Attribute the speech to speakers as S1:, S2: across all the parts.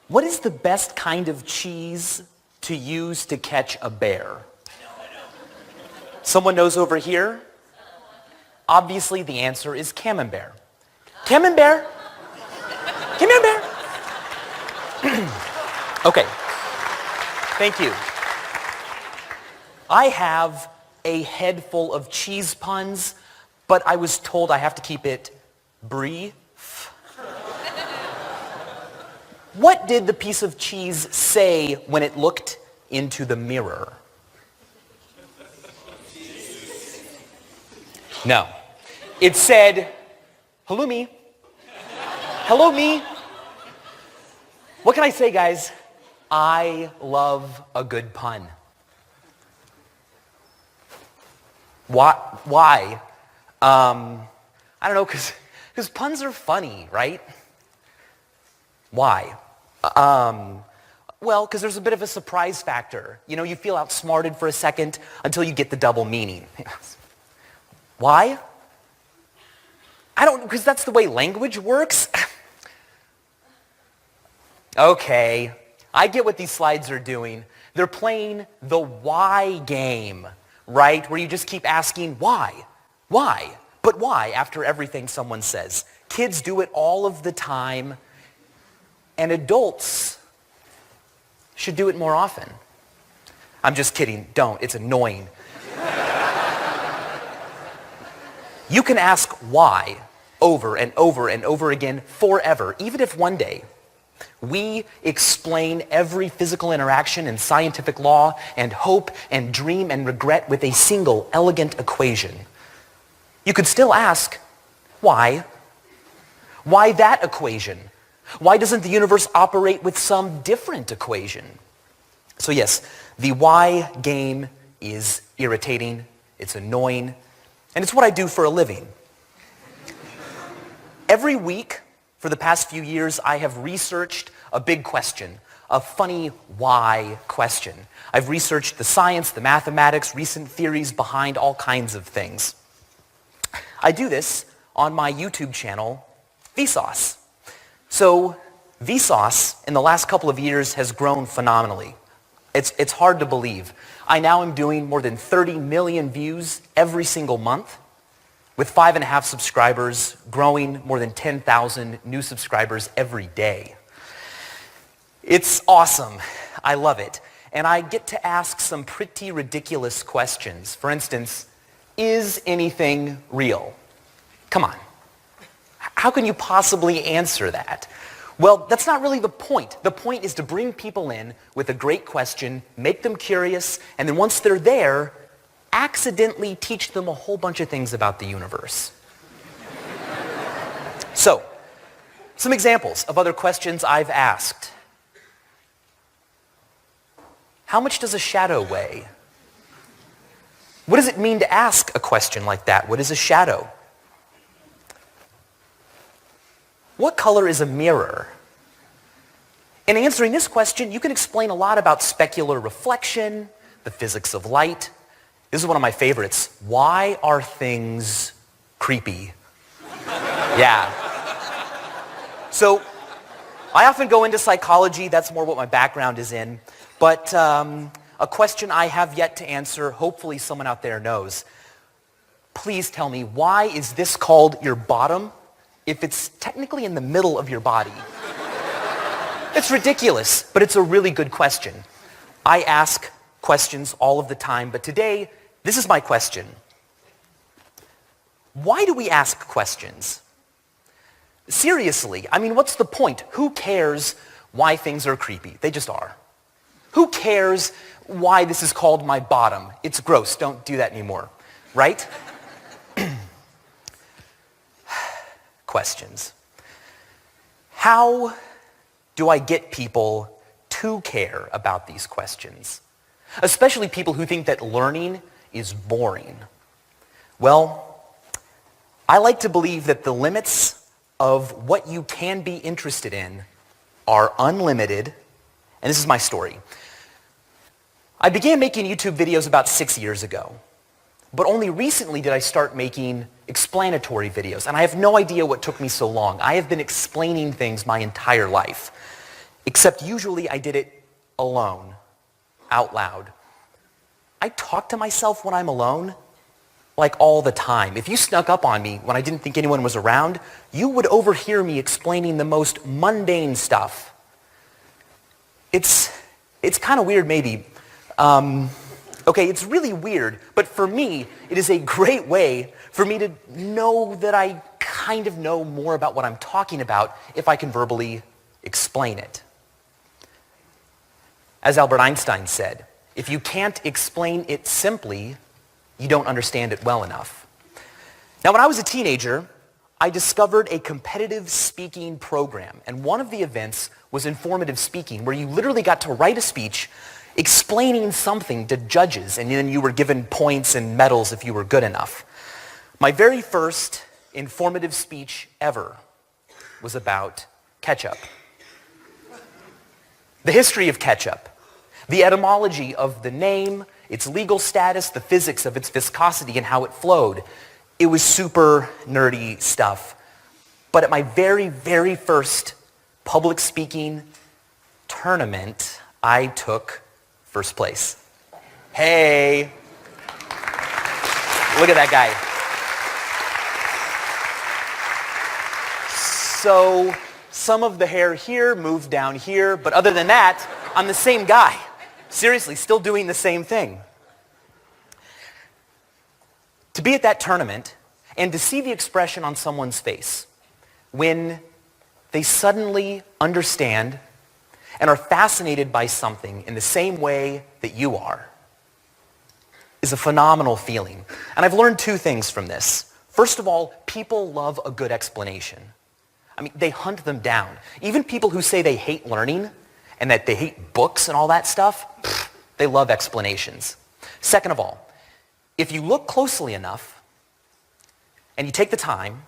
S1: What is the best kind of cheese to use to catch a bear? Someone knows over here? Obviously, the answer is camembert. Camembert. Camembert. Okay. Thank you. I have a head full of cheese puns, but I was told I have to keep it brief. What did the piece of cheese say when it looked into the mirror? No. It said, "Hello, me. Hello, me." What can I say, guys? I love a good pun. Why? I don't know, because puns are funny, right? Why? Well, because there's a bit of a surprise factor. You know, you feel outsmarted for a second until you get the double meaning. Why? I don't, because that's the way language works. Okay, I get what these slides are doing. They're playing the why game, right? Where you just keep asking why, but why after everything someone says. Kids do it all of the time, and adults should do it more often. I'm just kidding, don't, it's annoying. You can ask why over and over and over again forever, even if one day we explain every physical interaction and scientific law and hope and dream and regret with a single elegant equation. You could still ask, why? Why that equation? Why doesn't the universe operate with some different equation? So yes, the why game is irritating, it's annoying, and it's what I do for a living. Every week for the past few years, I have researched a big question, a funny why question. I've researched the science, the mathematics, recent theories behind all kinds of things. I do this on my YouTube channel, Vsauce. So Vsauce in the last couple of years has grown phenomenally. It's hard to believe. I now am doing more than 30 million views every single month, with 5.5 subscribers, growing more than 10,000 new subscribers every day. It's awesome. I love it. And I get to ask some pretty ridiculous questions. For instance, is anything real? Come on. How can you possibly answer that? Well, that's not really the point. The point is to bring people in with a great question, make them curious, and then once they're there, accidentally teach them a whole bunch of things about the universe. So, some examples of other questions I've asked. How much does a shadow weigh? What does it mean to ask a question like that? What is a shadow? What color is a mirror? In answering this question, you can explain a lot about specular reflection, the physics of light. This is one of my favorites. Why are things creepy? Yeah. So, I often go into psychology. That's more what my background is in. But a question I have yet to answer, hopefully someone out there knows. Please tell me, why is this called your bottom if it's technically in the middle of your body? It's ridiculous, but it's a really good question. I ask questions all of the time, but today, this is my question. Why do we ask questions? Seriously, I mean, what's the point? Who cares why things are creepy? They just are. Who cares why this is called my bottom? It's gross, don't do that anymore, right? Questions. How do I get people to care about these questions? Especially people who think that learning is boring. Well, I like to believe that the limits of what you can be interested in are unlimited, and this is my story. I began making YouTube videos about 6 years ago. But only recently did I start making explanatory videos, and I have no idea what took me so long. I have been explaining things my entire life, except usually I did it alone, out loud. I talk to myself when I'm alone, like all the time. If you snuck up on me when I didn't think anyone was around, you would overhear me explaining the most mundane stuff. It's kind of weird, maybe. Okay, it's really weird, but for me, it is a great way for me to know that I kind of know more about what I'm talking about if I can verbally explain it. As Albert Einstein said, if you can't explain it simply, you don't understand it well enough. Now, when I was a teenager, I discovered a competitive speaking program, and one of the events was informative speaking, where you literally got to write a speech explaining something to judges, and then you were given points and medals if you were good enough. My very first informative speech ever was about ketchup. The history of ketchup, the etymology of the name, its legal status, the physics of its viscosity and how it flowed. It was super nerdy stuff. But at my very, very first public speaking tournament, I took first place. Hey! Look at that guy. So some of the hair here moved down here, but other than that, I'm the same guy. Seriously, still doing the same thing. To be at that tournament and to see the expression on someone's face when they suddenly understand and are fascinated by something in the same way that you are is a phenomenal feeling. And I've learned two things from this. First of all, people love a good explanation. I mean, they hunt them down. Even people who say they hate learning and that they hate books and all that stuff, they love explanations. Second of all, if you look closely enough and you take the time,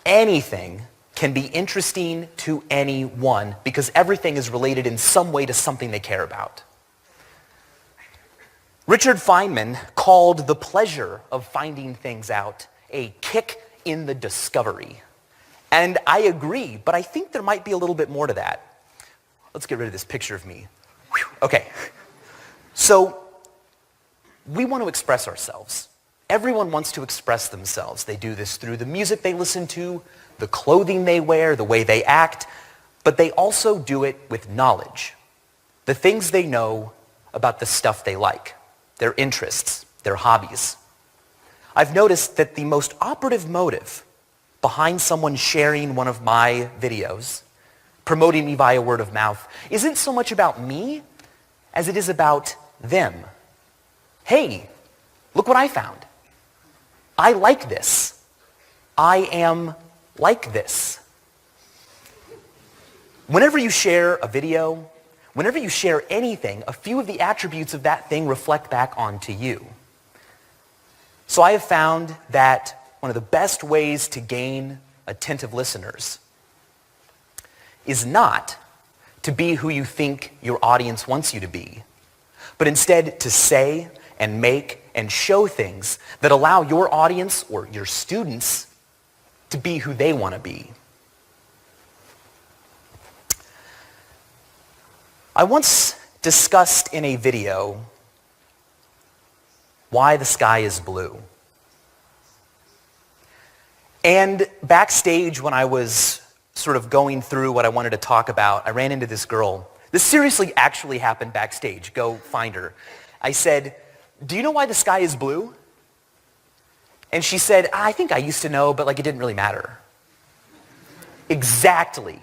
S1: anything can be interesting to anyone because everything is related in some way to something they care about. Richard Feynman called the pleasure of finding things out a kick in the discovery. And I agree, but I think there might be a little bit more to that. Let's get rid of this picture of me. Whew. Okay. So, we want to express ourselves. Everyone wants to express themselves. They do this through the music they listen to, the clothing they wear, the way they act, but they also do it with knowledge. The things they know about the stuff they like, their interests, their hobbies. I've noticed that the most operative motive behind someone sharing one of my videos, promoting me via word of mouth, isn't so much about me as it is about them. Hey, look what I found. I like this. I am like this. Whenever you share a video, whenever you share anything, a few of the attributes of that thing reflect back onto you. So I have found that one of the best ways to gain attentive listeners is not to be who you think your audience wants you to be, but instead to say and make and show things that allow your audience or your students to be who they want to be. I once discussed in a video why the sky is blue. And backstage, when I was sort of going through what I wanted to talk about, I ran into this girl. This seriously actually happened backstage. Go find her. I said, "Do you know why the sky is blue?" And she said, "I think I used to know, but like it didn't really matter." Exactly.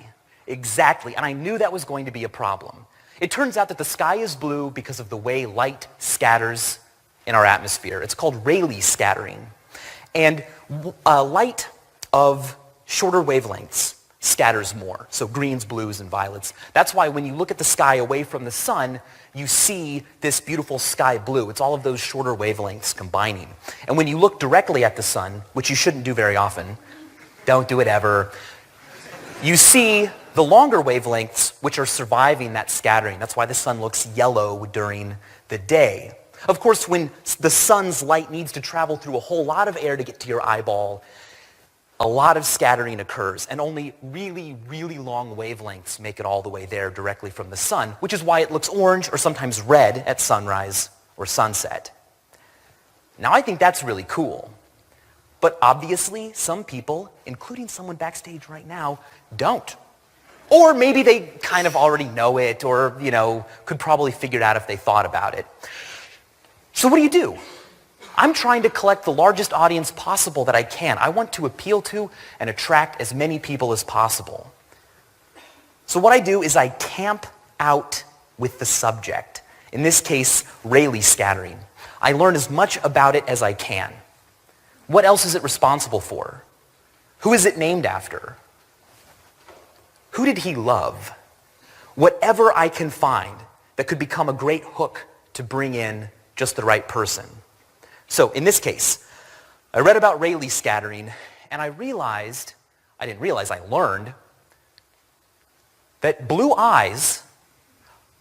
S1: And I knew that was going to be a problem. It turns out that the sky is blue because of the way light scatters in our atmosphere. It's called Rayleigh scattering. And light of shorter wavelengths scatters more. So greens, blues, and violets. That's why when you look at the sky away from the sun, you see this beautiful sky blue. It's all of those shorter wavelengths combining. And when you look directly at the sun, which you shouldn't do very often, don't do it ever, you see the longer wavelengths which are surviving that scattering. That's why the sun looks yellow during the day. Of course, when the sun's light needs to travel through a whole lot of air to get to your eyeball, a lot of scattering occurs, and only really, really long wavelengths make it all the way there directly from the sun, which is why it looks orange or sometimes red at sunrise or sunset. Now, I think that's really cool. But obviously, some people, including someone backstage right now, don't. Or maybe they kind of already know it or, could probably figure it out if they thought about it. So what do? I'm trying to collect the largest audience possible that I can. I want to appeal to and attract as many people as possible. So what I do is I camp out with the subject. In this case, Rayleigh scattering. I learn as much about it as I can. What else is it responsible for? Who is it named after? Who did he love? Whatever I can find that could become a great hook to bring in just the right person. So in this case, I read about Rayleigh scattering, and I learned that blue eyes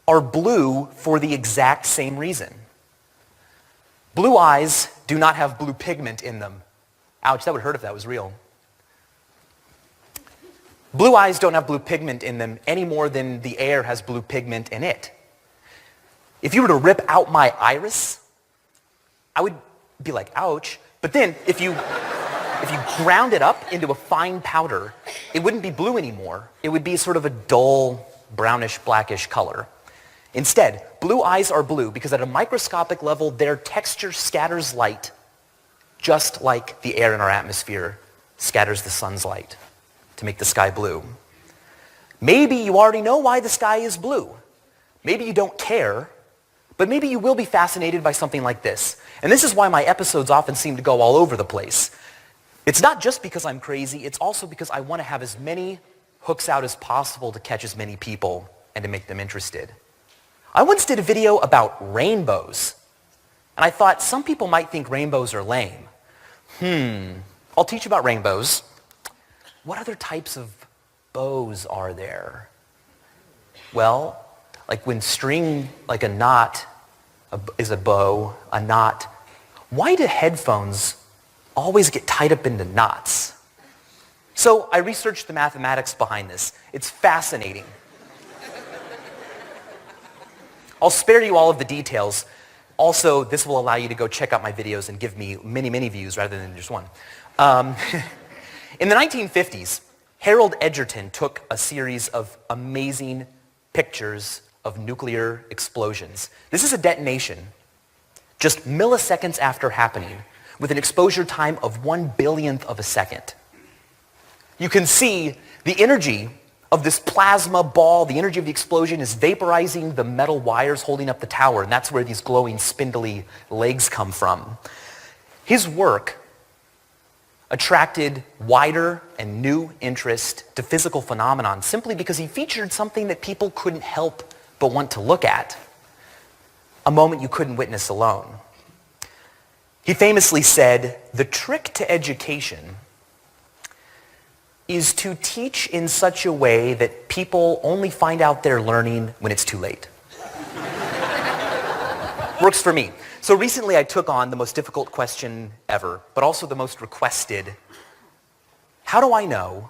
S1: are blue for the exact same reason. Blue eyes do not have blue pigment in them. Ouch, that would hurt if that was real. Blue eyes don't have blue pigment in them any more than the air has blue pigment in it. If you were to rip out my iris, I would be like, ouch. But then if you ground it up into a fine powder, it wouldn't be blue anymore. It would be sort of a dull, brownish, blackish color. Instead, blue eyes are blue because at a microscopic level, their texture scatters light just like the air in our atmosphere scatters the sun's light to make the sky blue. Maybe you already know why the sky is blue. Maybe you don't care, but maybe you will be fascinated by something like this. And this is why my episodes often seem to go all over the place. It's not just because I'm crazy, it's also because I want to have as many hooks out as possible to catch as many people and to make them interested. I once did a video about rainbows, and I thought some people might think rainbows are lame. I'll teach you about rainbows. What other types of bows are there? Well, like when string, like a knot is a bow, a knot. Why do headphones always get tied up into knots? So I researched the mathematics behind this. It's fascinating. I'll spare you all of the details. Also, this will allow you to go check out my videos and give me many, many views rather than just one. In the 1950s, Harold Edgerton took a series of amazing pictures of nuclear explosions. This is a detonation just milliseconds after happening with an exposure time of 1/1000th of a second. You can see the energy of this plasma ball, the energy of the explosion is vaporizing the metal wires holding up the tower, and that's where these glowing, spindly legs come from. His work attracted wider and new interest to physical phenomenon simply because he featured something that people couldn't help but want to look at, a moment you couldn't witness alone. He famously said, "The trick to education is to teach in such a way that people only find out they're learning when it's too late." Works for me. So recently I took on the most difficult question ever, but also the most requested. How do I know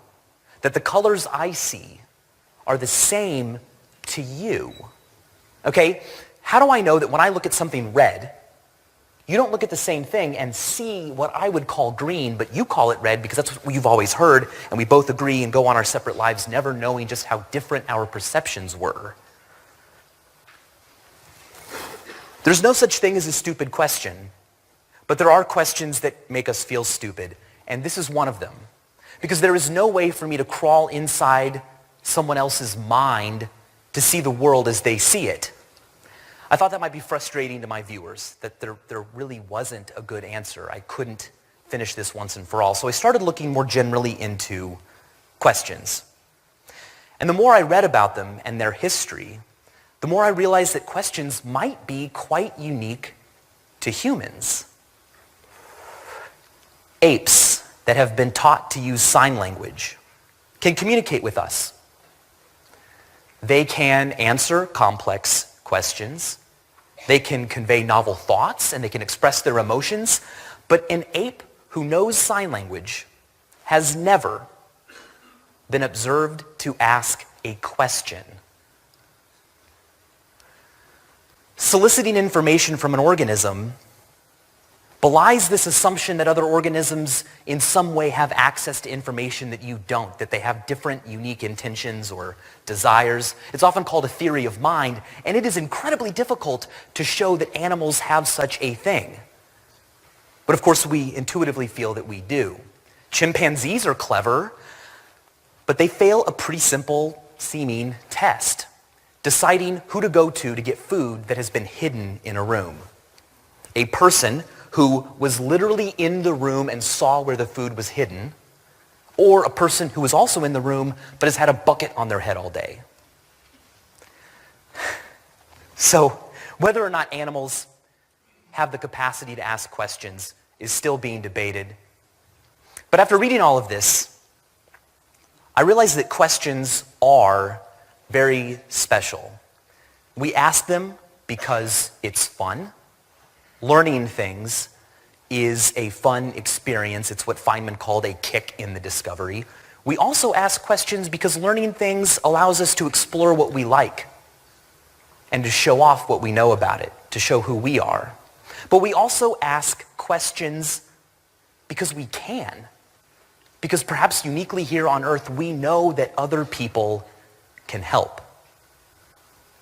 S1: that the colors I see are the same to you? Okay? How do I know that when I look at something red, you don't look at the same thing and see what I would call green, but you call it red because that's what you've always heard, and we both agree and go on our separate lives never knowing just how different our perceptions were? There's no such thing as a stupid question, but there are questions that make us feel stupid, and this is one of them. Because there is no way for me to crawl inside someone else's mind to see the world as they see it. I thought that might be frustrating to my viewers, that there really wasn't a good answer. I couldn't finish this once and for all. So I started looking more generally into questions. And the more I read about them and their history, the more I realized that questions might be quite unique to humans. Apes that have been taught to use sign language can communicate with us. They can answer complex questions. They can convey novel thoughts and they can express their emotions, but an ape who knows sign language has never been observed to ask a question. Soliciting information from an organism belies this assumption that other organisms in some way have access to information that you don't, that they have different unique intentions or desires. It's often called a theory of mind, and it is incredibly difficult to show that animals have such a thing. But of course, we intuitively feel that we do. Chimpanzees are clever, but they fail a pretty simple seeming test, deciding who to go to get food that has been hidden in a room. A person who was literally in the room and saw where the food was hidden, or a person who was also in the room but has had a bucket on their head all day. So whether or not animals have the capacity to ask questions is still being debated. But after reading all of this, I realized that questions are very special. We ask them because it's fun. Learning things is a fun experience. It's what Feynman called a kick in the discovery. We also ask questions because learning things allows us to explore what we like and to show off what we know about it, to show who we are. But we also ask questions because we can. Because perhaps uniquely here on earth, we know that other people can help.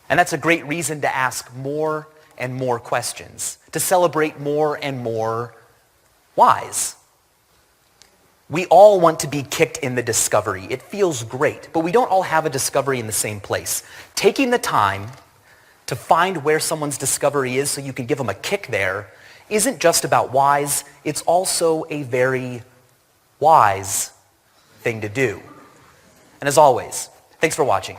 S1: And that's a great reason to ask more and more questions, to celebrate more and more whys. We all want to be kicked in the discovery. It feels great, but we don't all have a discovery in the same place. Taking the time to find where someone's discovery is so you can give them a kick there isn't just about whys, it's also a very wise thing to do. And as always, thanks for watching.